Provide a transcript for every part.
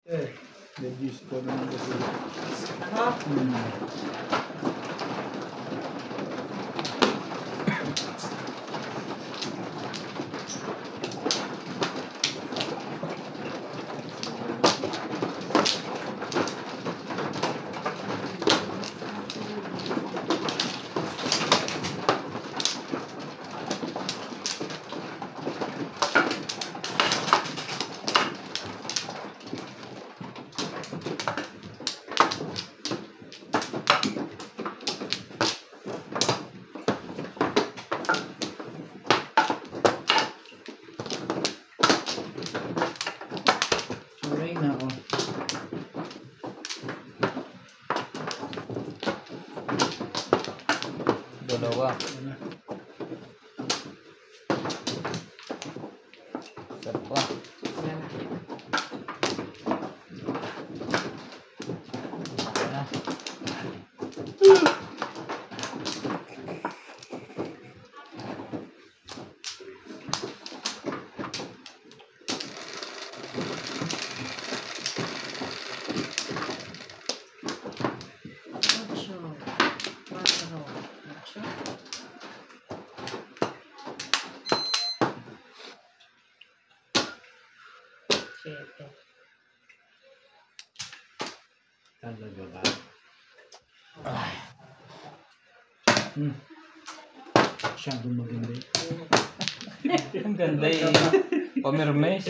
Legis ko naman kasi. Ano? Dalawa. Isa pa. Talaga ba? Masyadong maganda eh. Ang ganda eh. Pamirmes.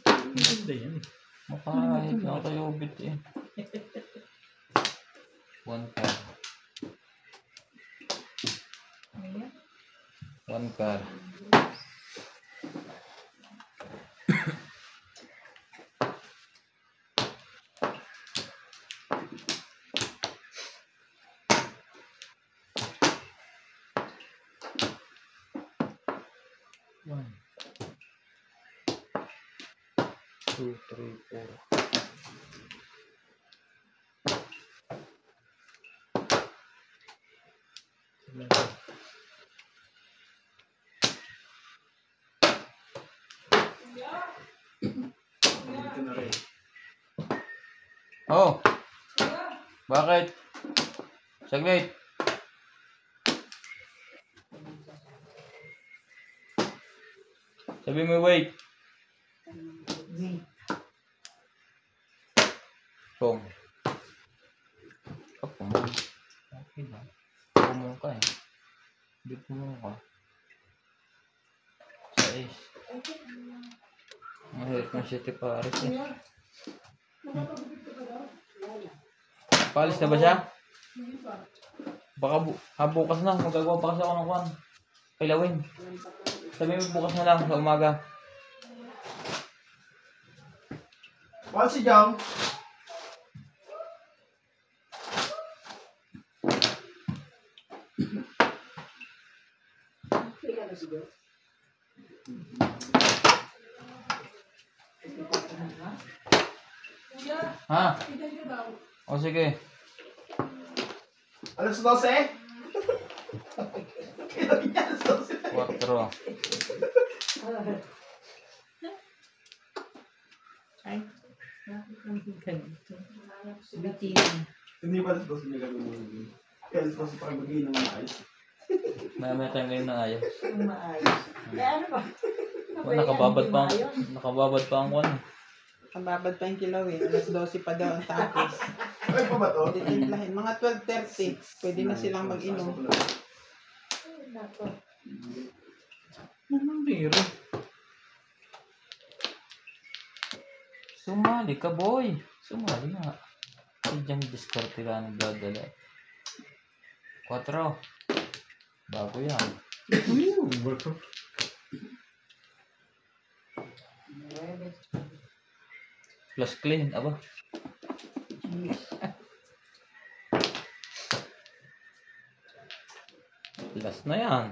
Ang ganda yan. Makahit na tayo bit eh. 1 car. 1 car. One. 2, 3, 4. Dito na rin. Oh. Bakit? Saglit. Sabi mo wait. Pong. Pong. Okay ba? Pumong ka eh. Hindi pumong ka. 6. Mahirap ng city pares eh. Palis na ba siya? Baka bukas na. Magagawa pa kasi ako ng kwan. Kailawin. Sabi mo bukas na lang sa umaga. Paul si Jong. Ha? O sige. Alas 12? Kailan niya alas 12? 4. Ay, ganito. Bitin. Hindi pa alas 12 niya gagawin. Kaya alas 12 pa mag-inom ng ayos. May tayo ngayon na ayos. Maayos. Kaya ano ba? Nakababad pa ang kwan. Kababad pa yung kilaw eh. Alas 12 pa daw ang tapos. Ay pa ba to? Titimplahin. Mga 12:30. Pwede na silang mag-inom. Anong biro? Sumali ka boy. Sumali nga. Diyan diskarte ka nagdadala. 4. Bago yan. Plus clean. Aba. Last na yan.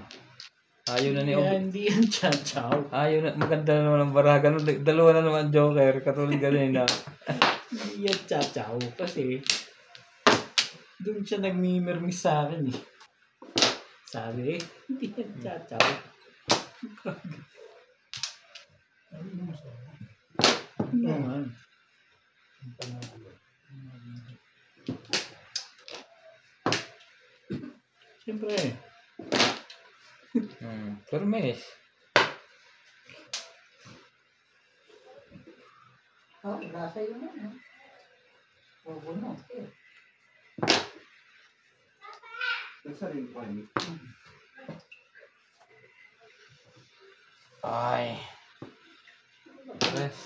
Ayaw na ni Hindi yan chow-chow. Ayaw na. Maganda na naman ang baraga. Dalawa na naman joker. Katulad ganun na. Hindi yan chow-chow. Kasi doon siya nagmimirmis sa akin eh. Sabi eh, hindi yan chow-chow. naman. Siyempre. Permis. Oh, nasa yun na. Huwag mo. Ay. Tres.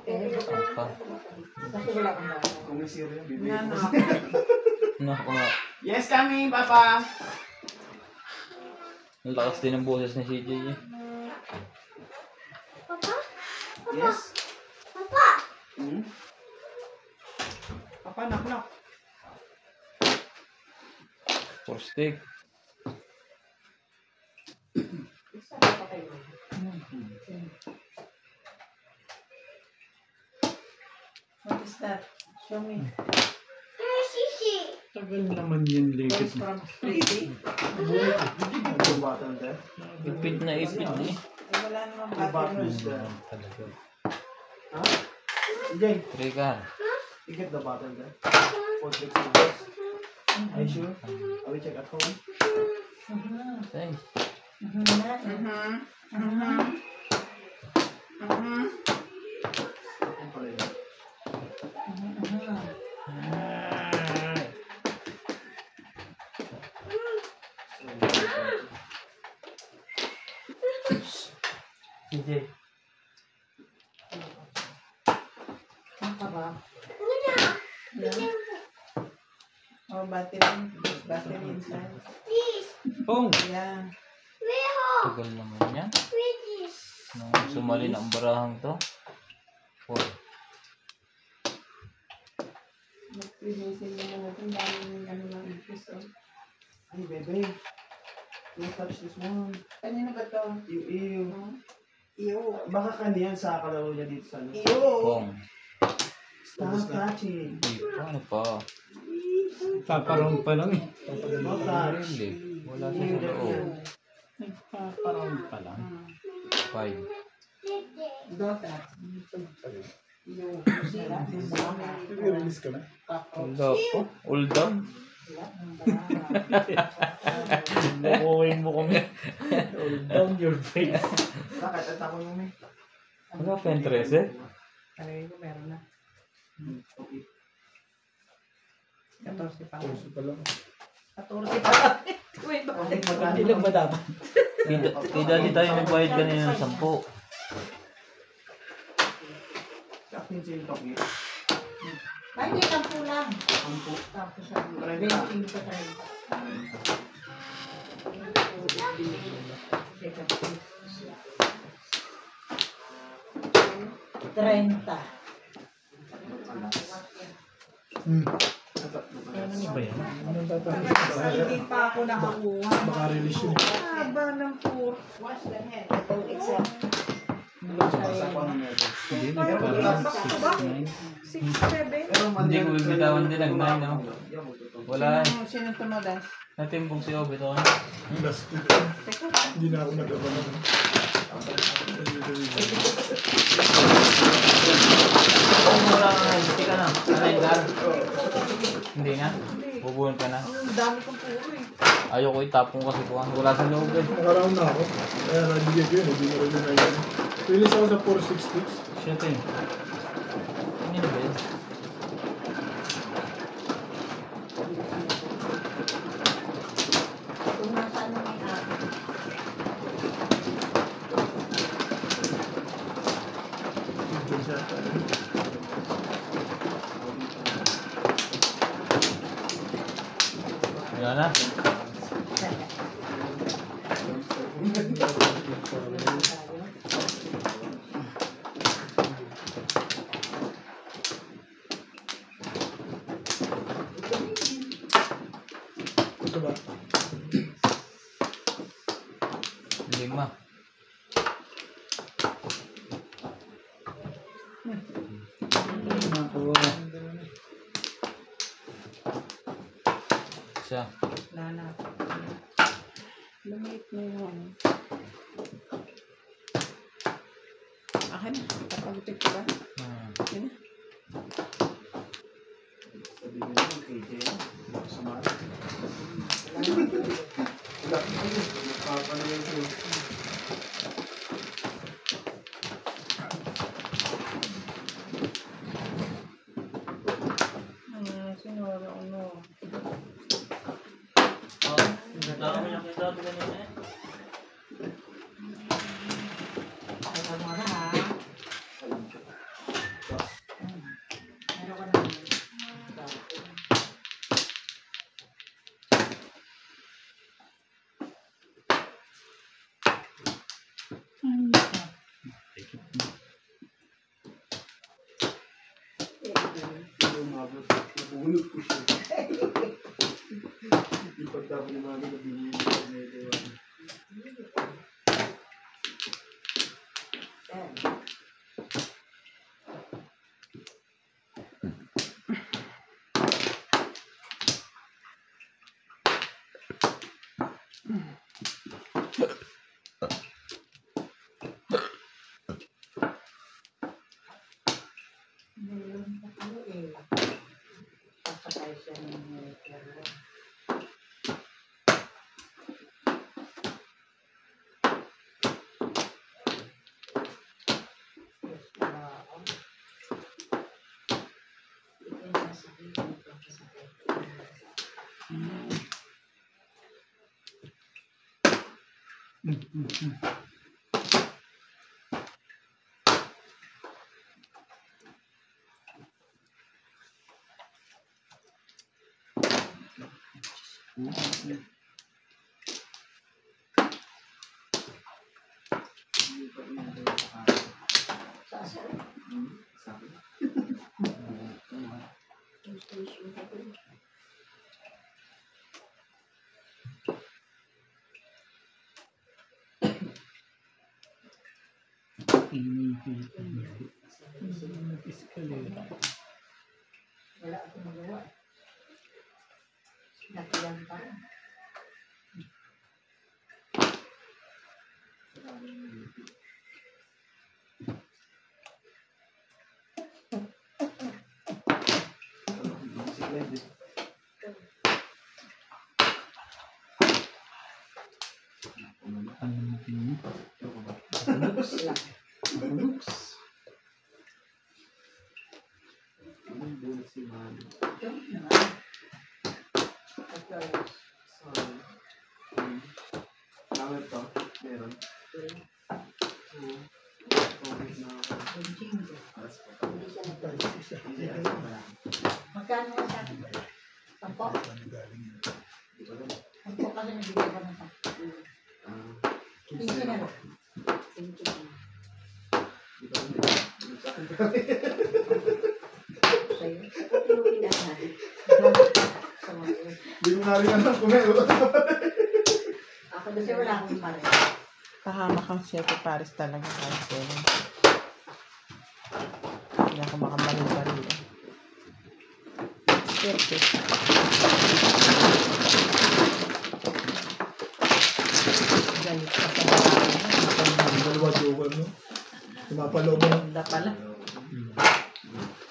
Apa? Kasi wala kang dami. Kung may siro yan, Nga na. Naku nga. Yes, coming, Papa! Ang lakas din ng boses ni CJ eh. Yes? Papa! Papa, knock. For stick. Isa na pa kayo. What is that? Show me. Tagal naman yun, Calls likit. from Pretty. Yung bottle there. Ipit na ipit eh. Eh, wala namang Yung bottle battery. is there. Talaga. Ha? Jay, Trigger. you get the bottle there. For 6 hours. Are you sure? I will check at home. Thanks. Ano pala yun? CJ. Ang kaba. Yeah. Oh, battery inside. Pong! Yeah. Tagal naman yan. Nung sumalin ang barahang to. Oh. Mag-releasin mo na natin. Dami ng ano ng ipis. Oh. Ay, bebe. Don't touch this one. Kanino ba to? Ew. Iyo. Baka kanya yan sa kalaro niya dito sa ano. Iyo. Pong. Stop touching. Di pa, ano pa? Paparong pa lang eh. Don't touch. Really? Wala sa loob. Nagpaparong pa lang. 5. Don't touch. Iyo. Release ka na? Wala po. All down. Bukuhin mo kami. Hold down your face. Bakit? At ako yung may. Wala pa yung 13? Ay, meron na. Okay. 14 pa. pa lang. 14 pa lang. Wait, bakit? Ilan ba dapat? Kay dati tayo nagbayad kanina ng 10. Saktin siya yung toki. Ay, hindi lang po lang. Ampo. Tapos ang 30. 20 pa 30. Ano ba yan? Hindi pa ako nakakuha. Baka release yun. Haba ng puro. Wash the head. Exam. Basta ko ano meron. Hindi, nagparang 6-9. 6-7. Hindi ko bibitawan din ang 9, no? Wala eh. Sino tumadas? Natimbong si Obit ako. Last two. Teka. Hindi na ako nag-aba na. Kung wala ka na, hindi ka na. Nanayin ka. Hindi na? Bubuhan ka na. Ang dami kong puro eh. Ayoko itapong kasi kung wala sa loob eh. Nakaraon na ako. Kaya nabigay ko yun. Hindi na rin na yun. Release ako sa 466. Shit eh. Ano ba yun? Kung nasaan na may akin. Diyan siya. Wala na. Ito ba? 5. Ako. Siya. Lana. Lumit na yun. Akin na. Kapagupit ko ba? Akin na. Sabi ko naman, KJ. Sumali. Wala. Nakapanood ko. Sinura ano. Alam mo na ha. Meron ka na. Umabot. Nabulog ko siya. Di pagtapon ng mga binili ko sa medyo. Meron pa kayo eh. Papatay siya ng pero. Escalera. Wala akong magawa. Nakilang pa rin. Magkano nga sa akin? 10? 10 kasi nabigay ka ng 10. Pinso na rin. Sa'yo? Tulungin na natin. Hindi ko nga rin alam kung meron. Ako kasi wala akong pare. Kahama kang Sete Paris talaga kahit sa'yo. Hindi ako makabalil-balil. Sete. Galit ka sa mga. Dalawa joker mo. Tumapaloob mo. Ganda pala.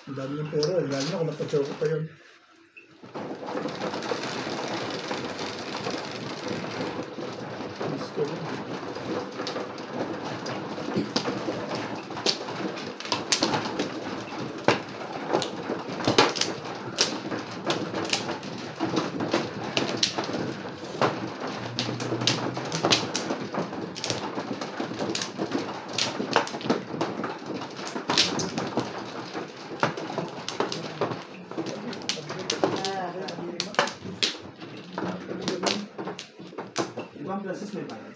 Ang dami yung pera. Lalo na kung nagpa-choco pa yun. Gusto mo. Ibang places may bayad.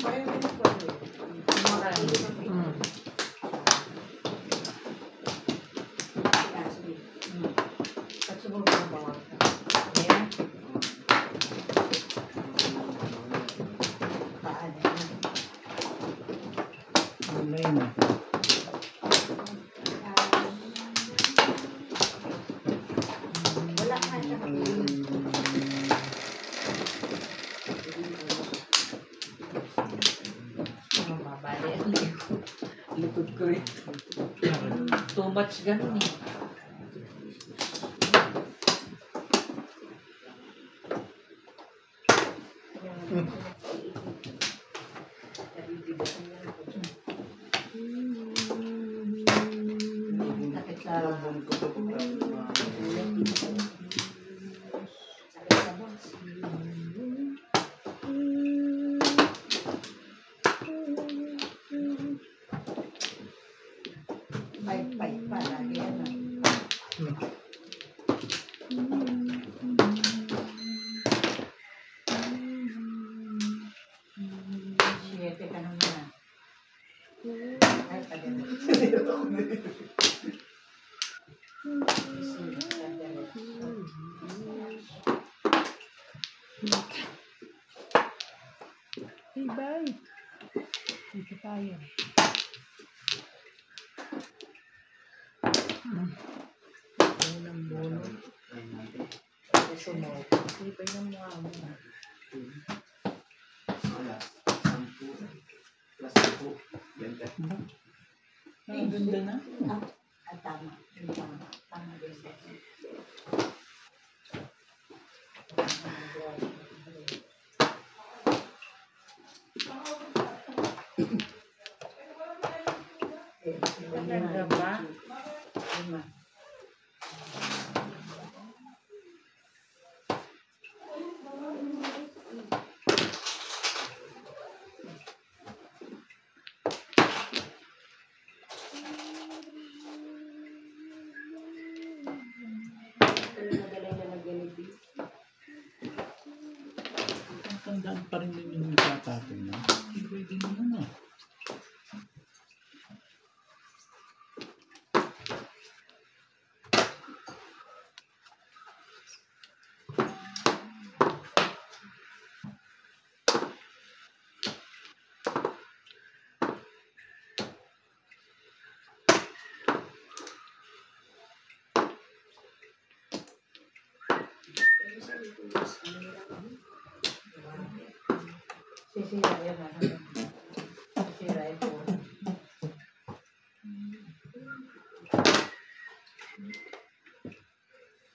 Parang ganito po. Marami. Sige. Pagsubog ko ng bawang. Ayan. Paan. Online na. Wala ka siya. Likod ko rin. Too much ganun eh. Sakit sa Nabon ko to kung Pay pa lagi yan. Siyete ka naman na. Ay, pagano. Hey, bye. Dito tayo. Unang bono. Gusto mo. Sipay ng mukha mo. alas 10. Alas 10. Yan ka. Ang ganda na. Tama. Tama din. Maganda ba? Lima. Ang tandaan pa rin din yung itatapin na. Pwede naman ah. Sisira yan. Sisira ito.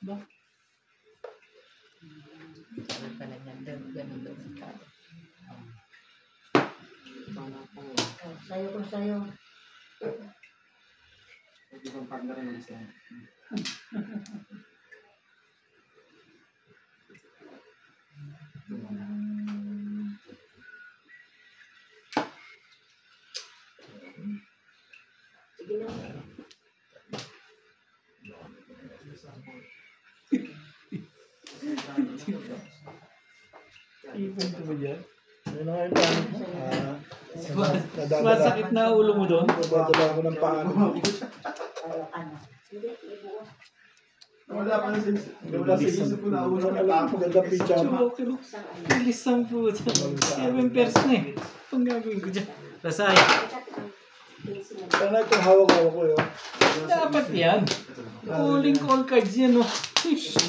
Ba? Pala niyan doon. Ganun doon. Sayo ko sayo. Hindi kong partner rin isa. Sige na. Even ko ba dyan? Ano na nga yung paano mo? Nadadala. Masakit na ulo mo doon? Nadadala ako ng paano. Ano? Hindi, ibuo. Wala pa sa isip ko na ulo na Alam, magandang pijama. Chokero. Bilis ang puto. 7 pairs na eh. Ang gagawin ko dyan. Lasay. Sana itong hawak-hawak ko yun. Dapat yan. Calling all cards yan oh.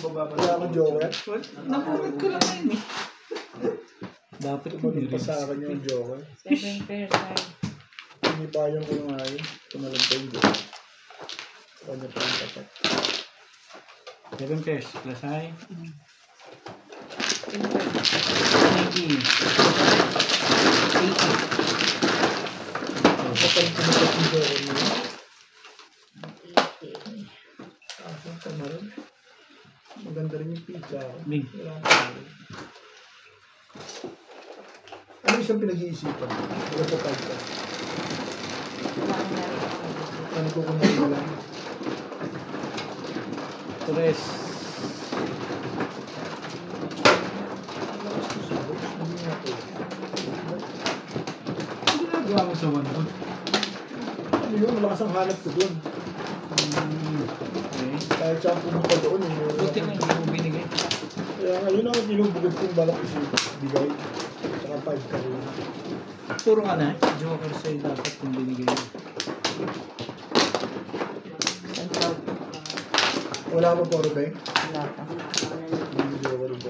Wala akong joker. Nakulat ko lang ngayon eh. Dapat ko Tumalit pa sa akin yung joker. 7 pairs tayo. Pinipayan ko yung ngayon. Tumalit pa yung joker. Kanya pa yung tapat. 7 pairs. Lasay. 10 80. 80. Kapag tumalit yung joker mo yun. Asang tama rin. Maganda rin yung pizza. Bing. Wala akong tama. Ano isang pinag-iisipan? Wala pa tayo ka. Ano ko kung hindi lang? Tres. Hindi nga po. Ano ginagawa mo sa one doon? Ano yun? Malakas ang hanap ko doon. Okay. Kahit saan pumunta doon. Buti na hindi mo binigay. Kaya ngayon ang binubugod kong balak bigay. Saka 5 ka rin. Puro ka na. Joker sa'yo dapat kung binigay mo. Wala pa po rin Wala pa. Hindi ko rin po.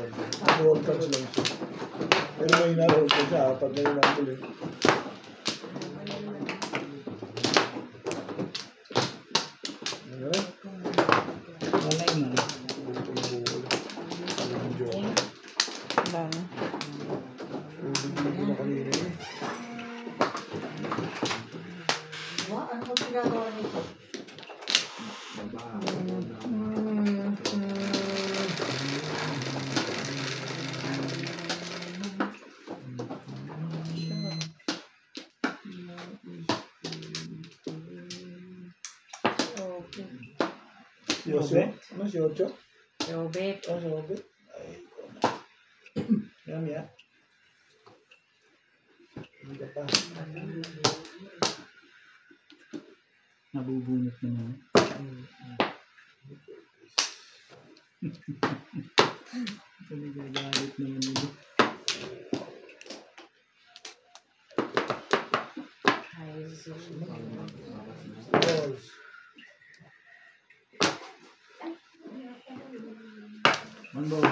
World Cups lang siya. Pero may na-roll ko siya. Pag may na-roll na yun. Wala na. Hindi na kanina eh. Ano ko ginagawa nito? Si Osyo? Ano si Osyo? Robert. Oh, si Robert. Ay, ikaw na. Yan, yan. Hindi ka pa. Nabubunot naman. Nagagalit naman nito. Balls. One ball.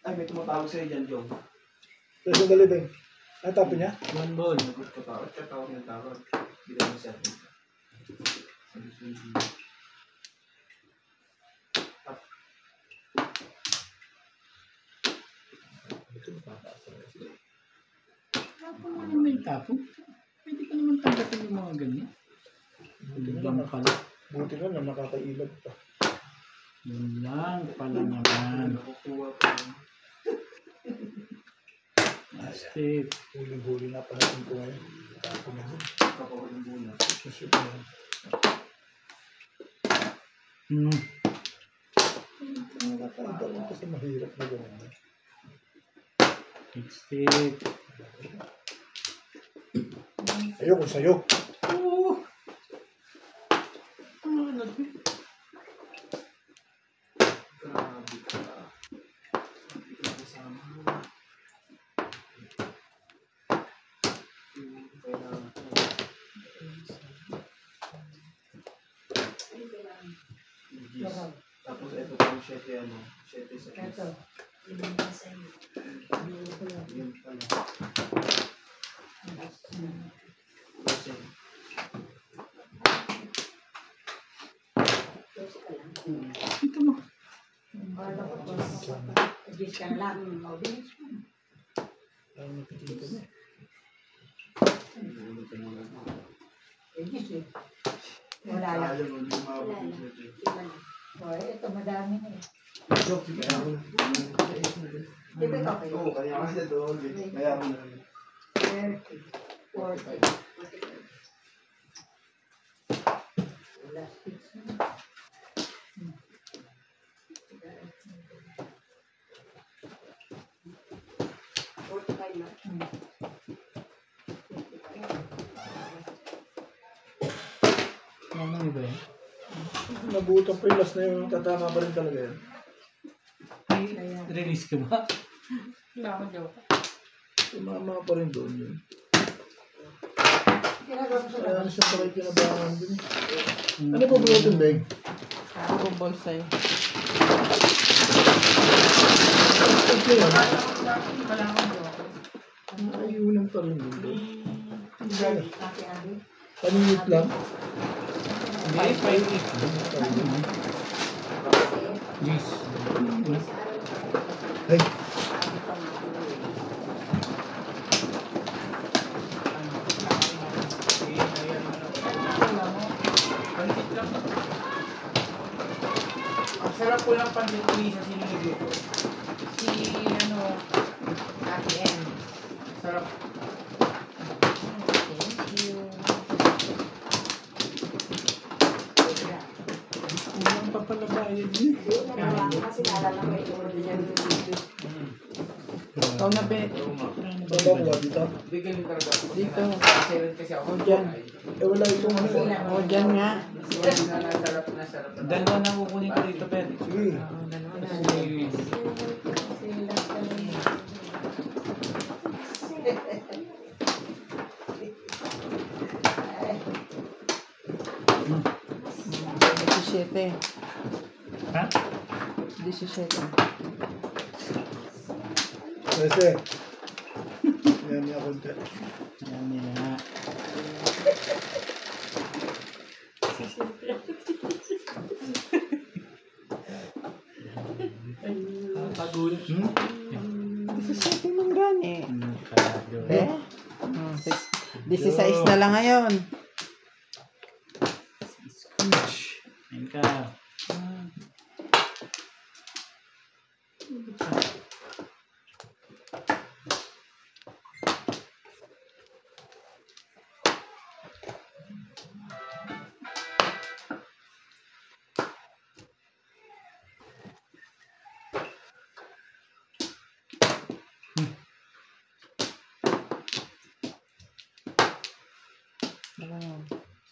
Ay, may tumatawag sa'yo dyan, Jong. Tapos yung galibing. Ay, tapo niya? One ball. Katawag ng tawag. Hindi na mo set. Tapos mo naman yung tapong. Pwede ka naman tanggapin yung mga ganyan. Yun lang pala. Buti na lang nakakailag pa. Yun lang pala naman. Nakukuha ko. Step. Huling-huli na panasin ko ngayon. Tapo na din. Kakuha ng bunas. Sushoot na yan. Nakakaiba lang kasi mahirap na gano'n. Step. Ayoko sa'yo. Oo. Ano to? Grabe ka. Hindi ka kasama. Tapos ito pang 7 ano, 7 sa Ito. yun pala. Kasi, Ito mo. Kala ko to. Adjust ka lang. Mabilis mo. Ay, nakikita niya. Adjust eh. Wala lang. ayaw mo, hindi umabot yung 7. Oh, ito madami na eh. Joke, sige, kaya ako na. Di ba ikaw kayo? Oo, kaya ako na doon. Kaya ako na. 30, 40. Wala, 6 na. Ano mo ba yan? Nabutan pa yung last na yung tatama pa rin talaga yan. Ay, release ka ba? Wala akong joke. Tumama pa rin doon yun. Ginagawa ko sa Kaya ano siya pala yung kinabangan dun eh. Hmm. Ano po ba yung bag? Puro ball sa'yo. Okay yan. Wala akong joke. Ayunan pa rin dun. Ate-ate. Paninit lang. Hindi, 5 Yes. Ay, Ang sarap po lang pansit sa sinigit ko. Si Ate M. Sarap. Kulang pa pala bayad niya. Kasi naalala ko ito. Ikaw na, Bet. baba ko ba dito? Bigyan yung talaga. Dito. Kasi rin kasi ako. O, dyan. Eh wala itong ano eh. O, dyan nga. Sarap na sarap. Dalawa na kukunin ko dito, Ped. Sige. Ha? 17. Kasi, yan niya konti. Ayan nila. 17 man gani. Kado. Eh? 16 na lang ngayon. Scooch. Ayun ka.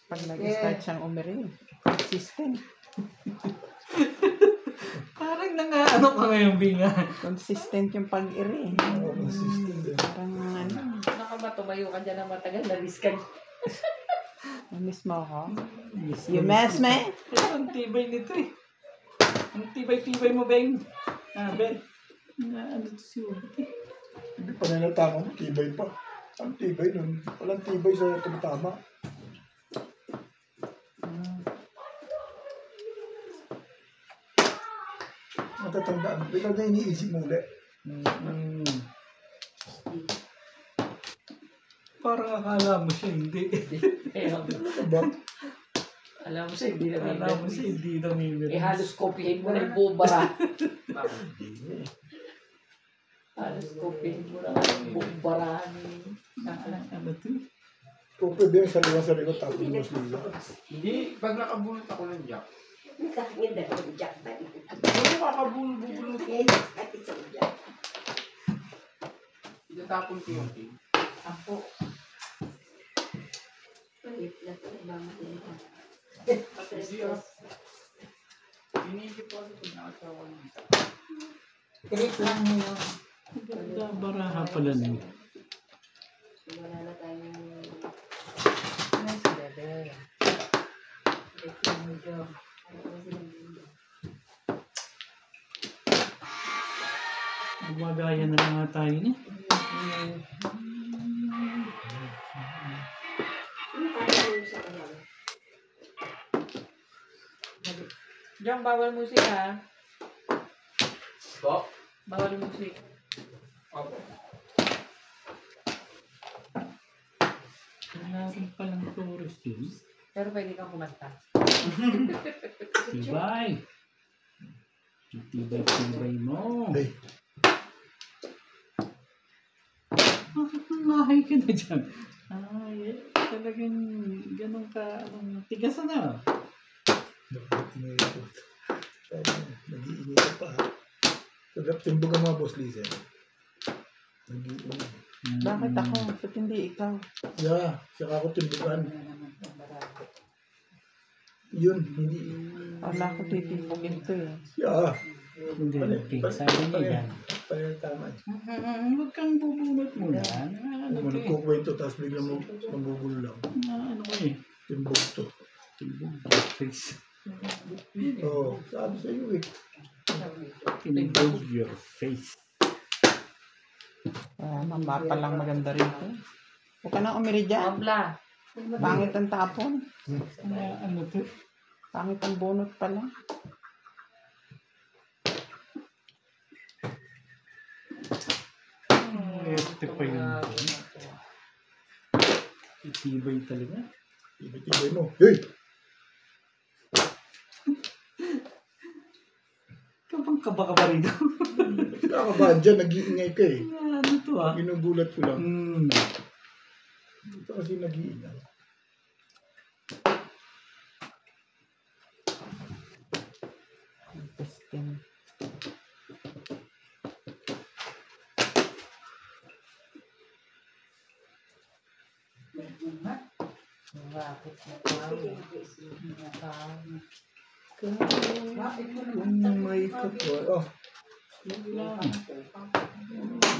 Pag nag-start siyang umiri, consistent. Parang ano ka ngayon, Binga. Consistent yung pag-iri. Oo, consistent eh. Parang ano, Naka ba, tumayo ka dyan ng matagal, na-miss ka. na-miss mo ako. You miss me? Ang tibay nito eh. Ang tibay-tibay mo, Beng. Ben. Ano to si Ubi? Hindi pa nalatama mo, tibay pa. Ang tibay nun. Walang tibay sa tumatama. Matatandaan. Bigla na iniisip mo ulit. Parang akala mo siya, hindi. Ba? Alam mo siya, hindi na Akala mo siya, hindi namimiris. halos kopyahin mo na yung buong bara. Halos kopyahin mo na yung buong bara ni... Ano to? Kung pwede yung saliwa sa likod, tapos mo sila. Hindi, pag nakabunot ako ng jack. Nakakaganda ko ng jack na rin. Ano kakabunot? Kahit isang jack. Itatapon ko yung king. Ako. Palit na ito, mamatay ka. Inisip ko ako kung nakasawa ng isa. Trip lang yun. Ganda baraha pala nun. Wala na tayong... Nice, bebe. Gumagaya na lang nga tayo niya. Ano kaya mo sa kanila? Diyan, bawal musik ha. Po? Bawal musik. Opo. Wala rin palang tourist yun. Pero pwede kang kumanta. Tibay. Tibay-tibay mo. Hey. Bakit nangahay ka na dyan? Ay, talagang ganun ka, tigas na. Dapat mo ito. Nag-iingay ka pa. Sarap timbog ang mga boss Lisa. Nag-iingay. Bakit ako? Ba't hindi ikaw? Yeah, saka ako timbugan. Yun, hindi. Wala ko titipugin to eh. Yeah. Hindi, okay. Sabi niya yan. Pala tama. Huwag kang bubunot muna. Ano Kung to eh? nagkukwento, tapos biglang mo magugulo lang. Ano ko eh? Timbog to. Timbog face. Oo, sabi sa iyo eh. Timbog your face. Mama palang maganda rito. Huwag ka nang umiri dyan. Mabla. Pangit ang tapon. Ano to? Pangit ang bunot pala. Ito pa yun. Itibay talaga. Ibig-ibig mo. Hey! Kabang kaba rito. Kakabahan dyan, nag-iingay ka eh. Ano to ah? Ginugulat ko lang. Hmm. Ito kasi nag-iingay. Testing. Bakit Kung may kapwa. Oh,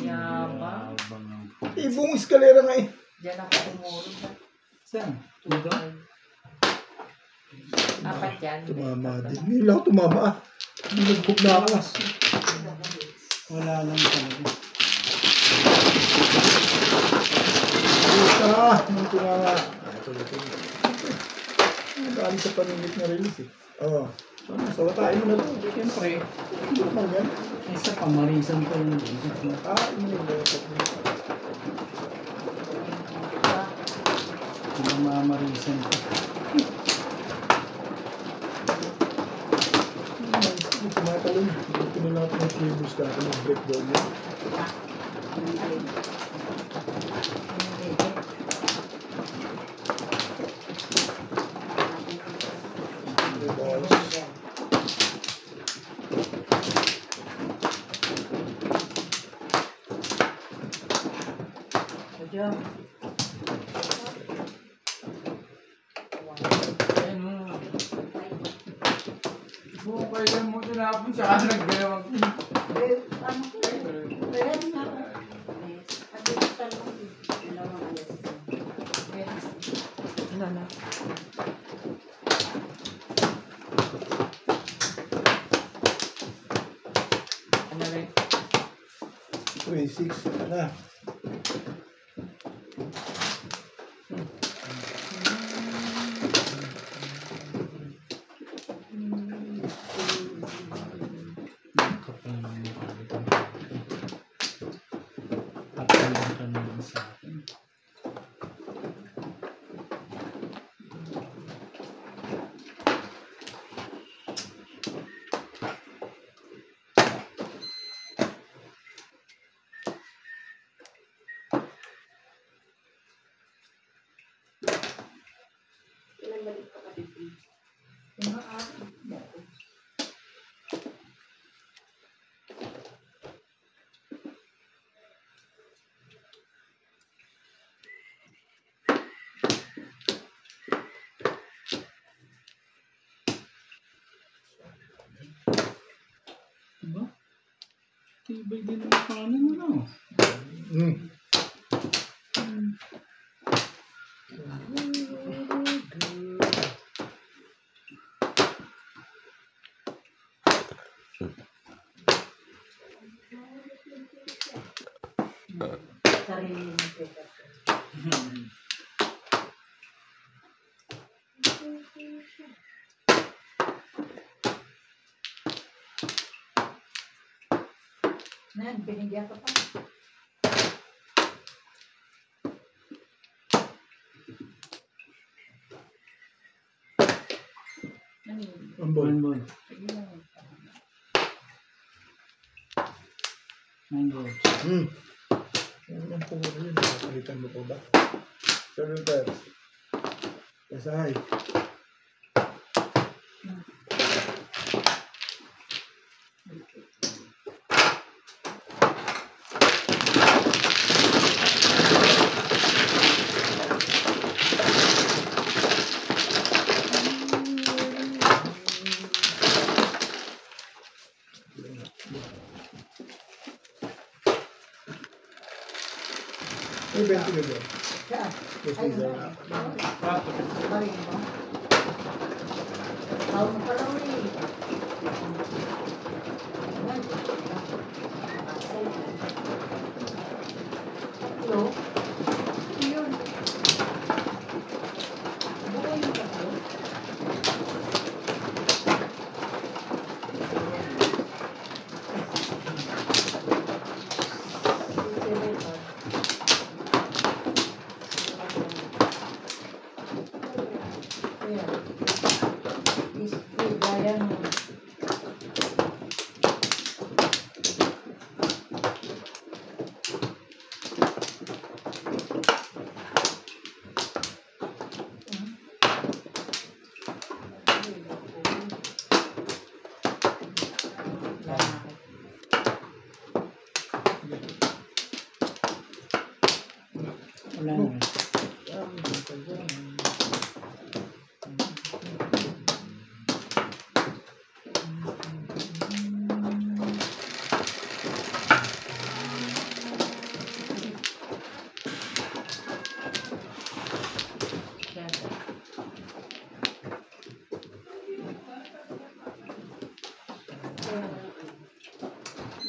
Yaba. ibong eskalera nga eh. Diyan ako tumulog na. Saan? Dito? Apat yan. Tumama din. Hindi lang ako tumama ah. Nilagbog na ako. Wala lang talaga. Isa! Nung tumama. Tuloy-tuloy. Nagaling sa paningit na release eh. Oo. Sawatain mo na to. Siyempre. Hindi naman yan. Isa pa, marisan pa yun. Mamarisan pa. Tumatalon. Dito na natin yung cables ka ako mag-breakdown yun. Kailan mo tinapon siya naggalawang Ano na? ano rin? 3-6 na. Pagkalang ka naman sa akin. Ilan balik pa kapit? Diba? Tibay din ang kanan mo, no? Sarili mo pwede. Nan, binigyan ka pa. Ambol. One ball. 9 balls. Ano ang puro yun? Nakakalitan mo pa ba? 7 pairs. Kasay. May 20 na dyan. Saan? Yes, Ayun sir. na. Balik mo. Tawag mo pala ulit. Tatlo? Yun. Buo yung tatlo. Wala na.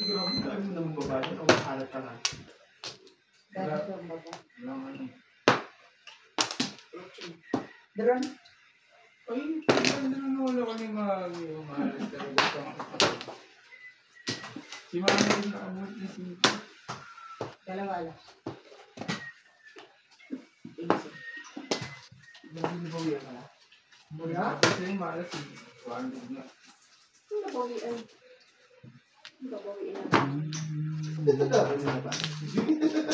Grabe, dami mo naman babae. O makalat ka na. Drone? Ay, ano na wala ko ni Mami. Umalas talaga sa Si Mama yung nakamot na si... Dalawa lang. Hindi ba uwi ka na? Wala? Kasi yung malas eh. 200 na. Hindi babawian. Hindi babawian na.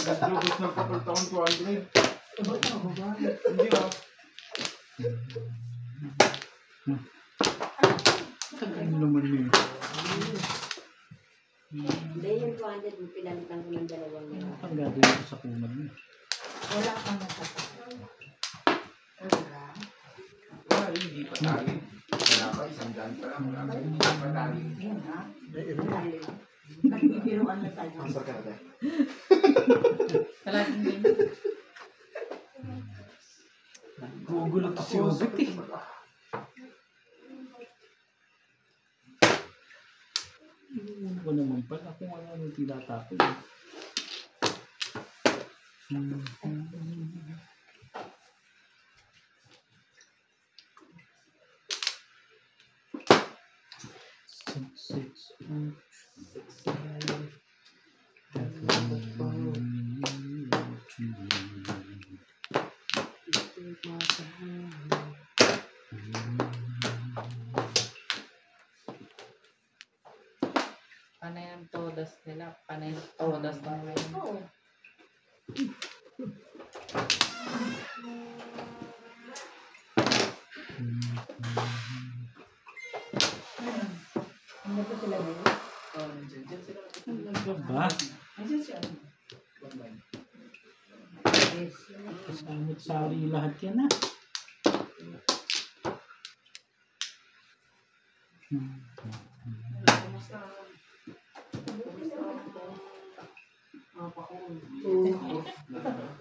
Naglubos ng kapultaon 200. Hindi ah. Ano naman yun? Hindi yung 200, pinalitan ko ng dalawang Ano yan. kang gagawin ko sa kumag mo? Wala kang nakasakal. Wala. Wala, hindi pa tali. Wala pa, 100 pa lang. Wala pa, hindi pa tali. Yan ha. May iro. Nagbibiruan na tayo. Answer ka na tayo. Palaging din. Gugulo to si Obet eh. Ano ko naman pala kung ano yung tinatapon. Six. Panay ang todas nila. Panay ang todas na ngayon. Oo. Ano ba sila mo? Ano ba? Yes. Kasamit sari lahat yan ah.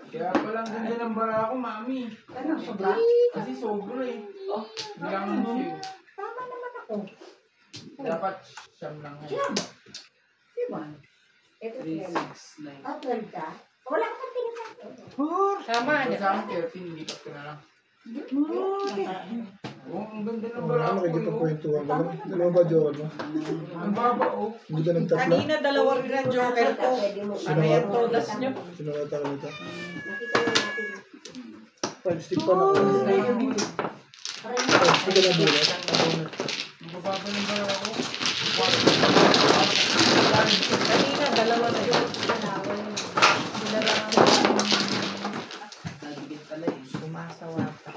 Kaya palang ganda ng bara ko, Mami. Ano, sobra? Kasi sobra eh. Bilangan mo siya. Tama naman ako. Dapat siyam lang eh. Siyam. Diba? Ito 12. Ah, 12 ka? Wala ka pang tinatapon. Tama. Kaya sa akin, 13, lipat ko na lang. Oo, ang ganda ng bara Ano ko. kayo pa kwentuhan ka? Dalawa ba jowa mo? Ang baba oh. Hindi ka nagtatlo? Kanina dalawa rin ang joker ko. Ano yung todas nyo? Sinangata ka nito. Nakita na natin. 5 stick pa na. 5 stick ka na bulat. Ang bababa ng bara ko. Kanina dalawa na yun. Sila lang ang sumasawa pa.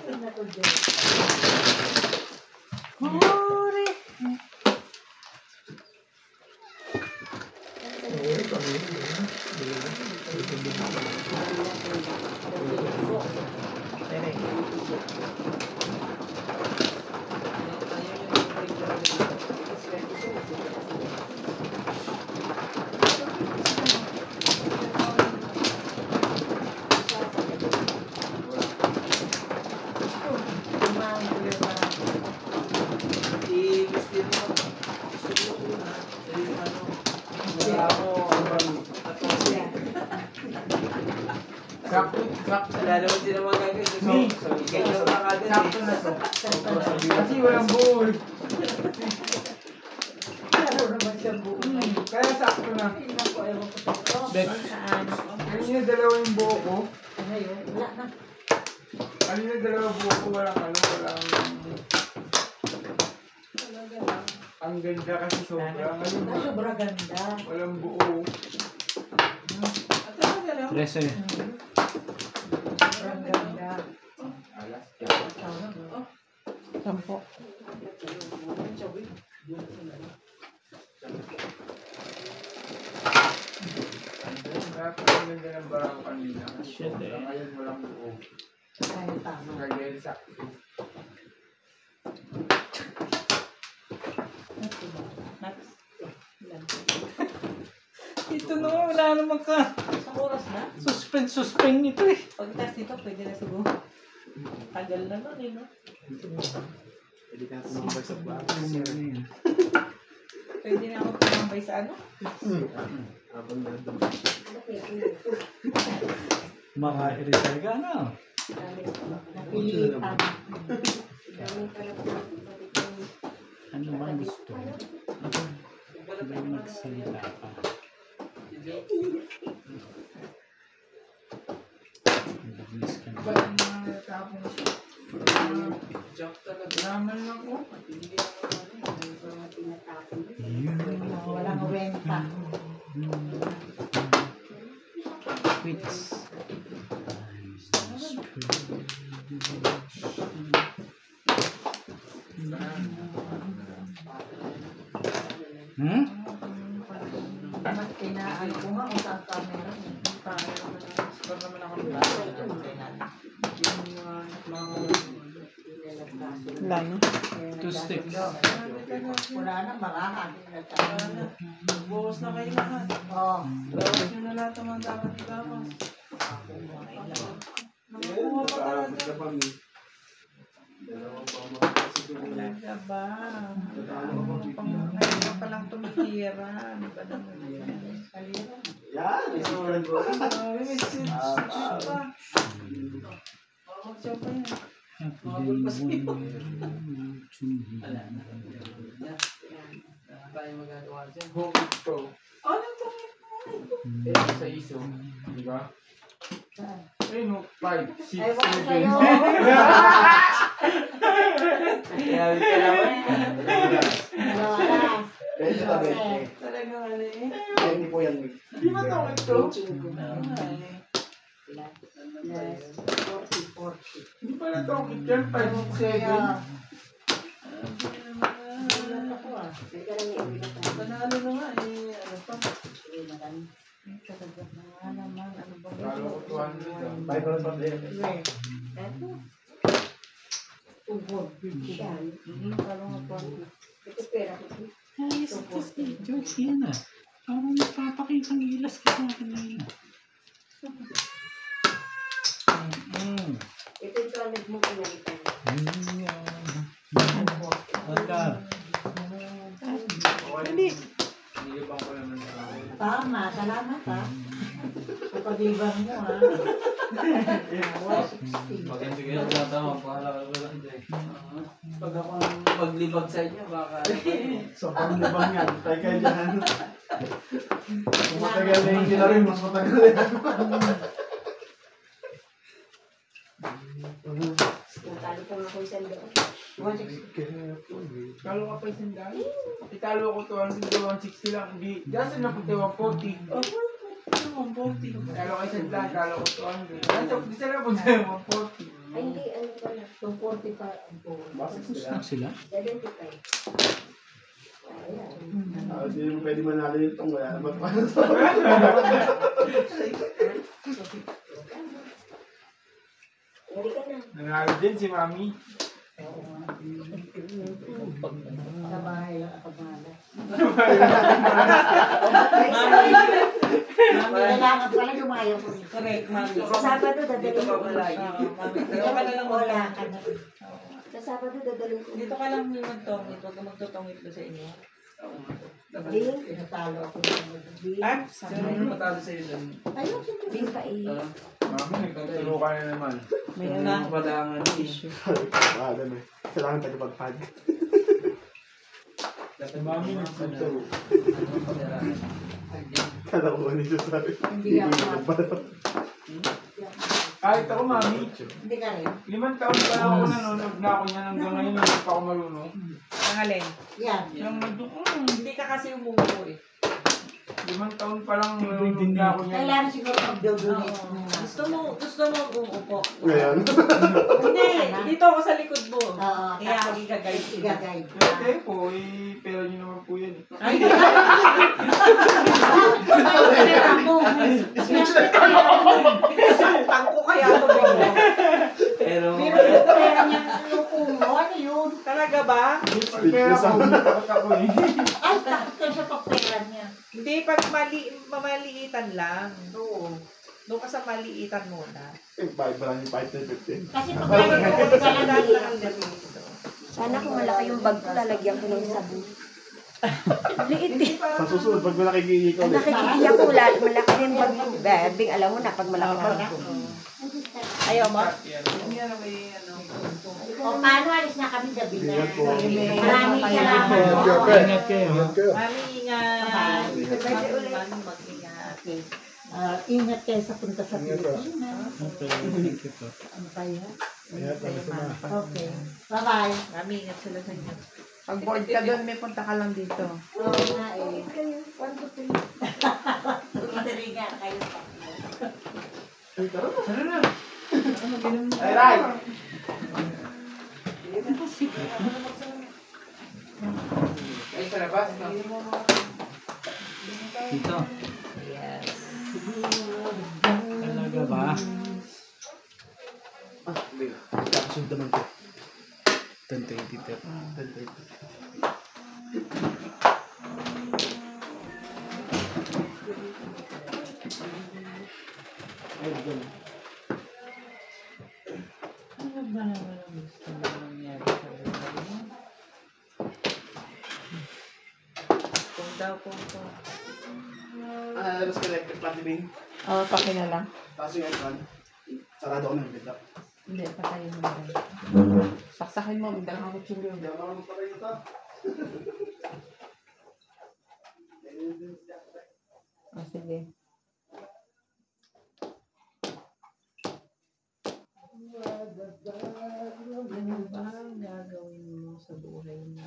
Oo, kami. Sakto. Wala naman sila magagawin. So, ganyan pa kagad Sakto na to. Kasi walang bull. Kaya sakto na. Bet. Kanina dalawa yung buo ko. Wala na. Kanina dalawa buo ko. Walang walang... Ang ganda kasi sobra. Ngayon, Sobra ganda. walang buo. 13. Sobrang ganda. Alas. Sampo. Kaya parang ganda ng barang kanina. Shit eh. Ngayon walang buo. Kaya tama. Kaya sakto. Ito no, wala naman ka. Isang oras na. Suspend ito eh. Pagtas dito, pwede na siguro. Tagal na nun eh, no? Pwede ka tumambay sa bago. Pwede na ako tumambay sa ano? Habang nandun. Maka-retire ka na. Napilitan. Ano man gusto. Magsalita ka. Mabilis ka na. Ba't mga tapong siya? Jack talaga. Naman lang ko. Hindi ako Tinatapon. Walang renta. Quits. Hmm? Mas tinaan ko nga kung saan camera. Ba't naman ako Wala na. 2 sticks. Wala na, marahan. Bukas na kayo lahat. Oo. Bawas nyo na lahat ang mga dapat igawas. Nakuha pa talaga. Talaga ba? Ngayon ka palang tumitira. Ano ba naman yan? Kalira. Yan! Ay, may siya pa. Siya pa yan. Tayo magagawa dyan. Hope Pro. Ano ito? Sa ISO. Di ba? Ayun, 5, 6, 7. Ewan ko sa'yo. Kaya ka naman. Wala. Pwede na, pwede. Talagang ano eh. Pwede po yan. Di ba ito ito? Yes. 40. Hindi pala ito kitchen 5, 7. Teka lang yung ulit ako. Panalo na nga eh. Ano pa? Talaga na naman. Ano ba? Kalo ko 200. 500 pa din. Eto. Tubod. Yan. Parang ako. Ito pera ko. Ayos ito si Joyce yan ah. Parang nagpapakitang ilas ka sa akin ngayon. Ito yung toilet mo pinalitan. Wala. Hindi. Nilipang ko naman sa akin. Tama. Salamat ha. Kapag-ibang mo ha. Maganda kayo sa tama, pahala ka lang dyan. Pag ako maglibag sa inyo, baka... So, pang libang yan. Tayo kayo dyan. Kung matagal na yung rin, mas matagal na yan. Natalo pa nga ko isang doon. 160. Talo ka pa isang dahil. Italo ko 260 lang. Hindi. Diyan na punti 140. Oh, 140. Talo ka isang dahil. Talo ko 200. Di sila punti 140. Ay, hindi, ano pala. 240 pa ang po. Tapos na sila. 75. Ayan. Hindi mo pwede manalo yung itong wala naman pa. Hindi ka na. Nanalo din si Mami. Sa bahay lang ako bahala. Mami, kailangan pala lumayo ko. Correct, Mami. Sa Sabado, dadalhin Dito ka ko. pala. Mami, dito ka na lang Wala ka na. Sa Sabado, dadalhin ko. Dito ka lang magtongit. Huwag ka magtutongit ko sa inyo. Ding. Pinatalo ako ng Ding. Ay, sino matalo sa iyo? Ayun, siyempre. Ding pa eh. Mami, nagtuturo ka na naman. May Ang padangan issue. Wala na. Kailangan tayo pag-pag. Mami, nagtuturo. Kala ko ano yung sabi. Hindi ako Kahit ako, Mami. Hindi ka rin. 5 taon pa lang ako nanonood na ako niya hanggang ngayon. Hindi pa ako marunong. Ang alin? Yan. Yung hindi ka kasi umupo eh. 5 taon pa lang nanonood na ako niya. Kailangan siguro mag-donate muna. Gusto mo umupo? Ngayon. Hindi, dito ako sa likod mo. Oo. Kaya ako i-guide. I-guide. Pwede po, pero nyo naman po yan. Ay, pera mo. Sutang ko kaya ito ba? Pero, Pero yung pera niya, yung pumo, ano yun? Talaga ba? Kaya Ako eh. Ay, takot ka sa pagpera niya. Hindi, pag mamaliitan lang. Oo. Doon ka sa maliitan muna. Bayad pa lang yung 5-15. Kasi pag may ka lang Sana kung malaki yung bag ko, lalagyan ko ng sabon. Liit eh. Sa susunod, pag malaki ikaw Ang nakikigiyak ko, malaki yung bag ko. Bebing, alam mo na, pag malaki na bag ko. Ayaw mo? Yan ang may ano. O paano, alis na kami gabi na. Ingat po. Maraming salamat po. Ingat kayo. Mami, Mag-ingat. Bye. Mag-ingat. Ingat kayo sa punta sa Pilipinas. Okay, thank you po. Ano pa yan? Kaya pala ito na. Okay. Bye-bye. Kami ingat sila sa inyo. Pag bored ka doon, may punta ka lang dito. Oo nga eh. Kayo, 1, 2, 3. Madali nga kayo. Ay, Ray! Ay, sa labas, no? Dito. Yes. Talaga ba? Kasunod naman ko. 10-20. Ano ba naman ang gusto mo nangyari sa buhay mo? Kung daw, kung to. Tapos electric pati bin. Oo, paki na lang. Tapos yung aircon. Sarado ko ng bita. Hindi, patayin mo lang. Saksakin mo, magdala kang kutsilyo. Hindi ako magpapay ito. Sige. Ano ba ang gagawin mo sa buhay mo?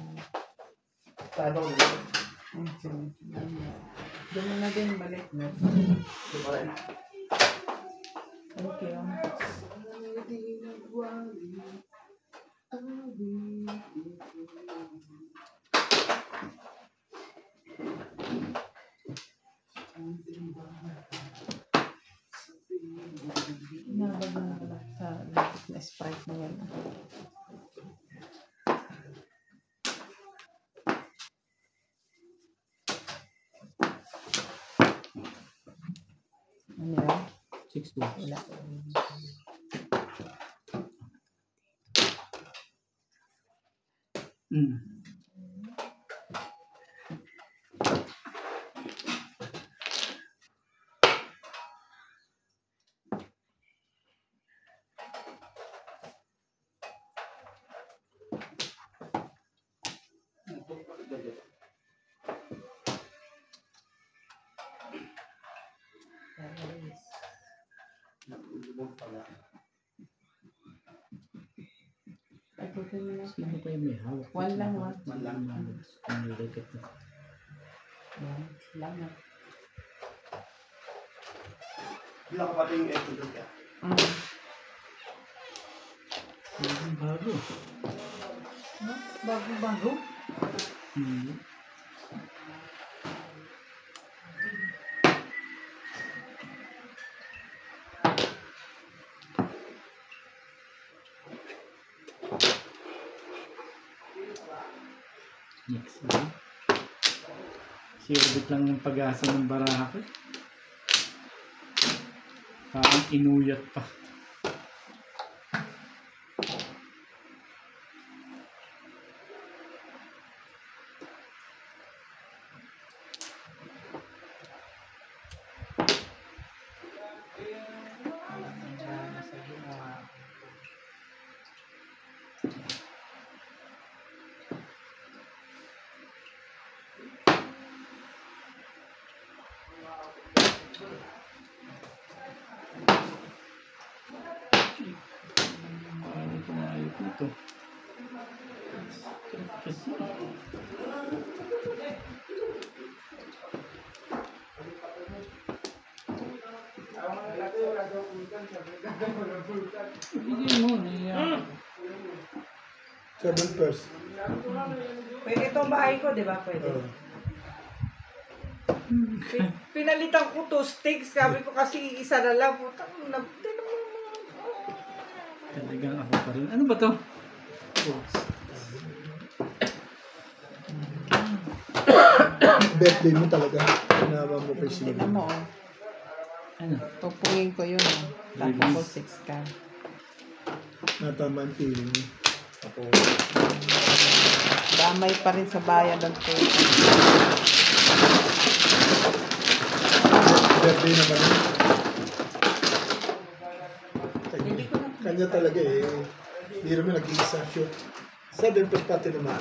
Sarado ko ng Sige. Doon mo na din, balik. Hindi pa rin. Thank you. Nabag na wala sa lapit na Sprite na yan. Ano yan? 6 2. Wala. Pagputin mo na. Sino pa yung may hawak? One lang, one. One lang. Ang nilagay ko. Yan. Salamat. Hindi ako pati yung aircon doon kaya. Bago. Bago-bago? Next one. Sirbit lang ng pag-asa ng baraha ko. Parang inuyat pa. Ano pumayot nito? Kasi bigyan mo niya. 7 pairs. Pwede itong bahay ko, di ba? Pwede. Pinalitan ko 2 sticks. Sabi ko kasi isa na lang. Talagang ako pa rin. Ano ba to? Birthday mo talaga. Pinama mo kay Sino. Tignan mo, oh. Ano? Pupungin ko yun, oh. Tapos 6 ka. Natama ang feeling mo. Damay pa rin sa bayan ng tuwa. Birthday naman yun. Kanya talaga eh. Hindi naman nag-iisa. 7 pairs pati naman.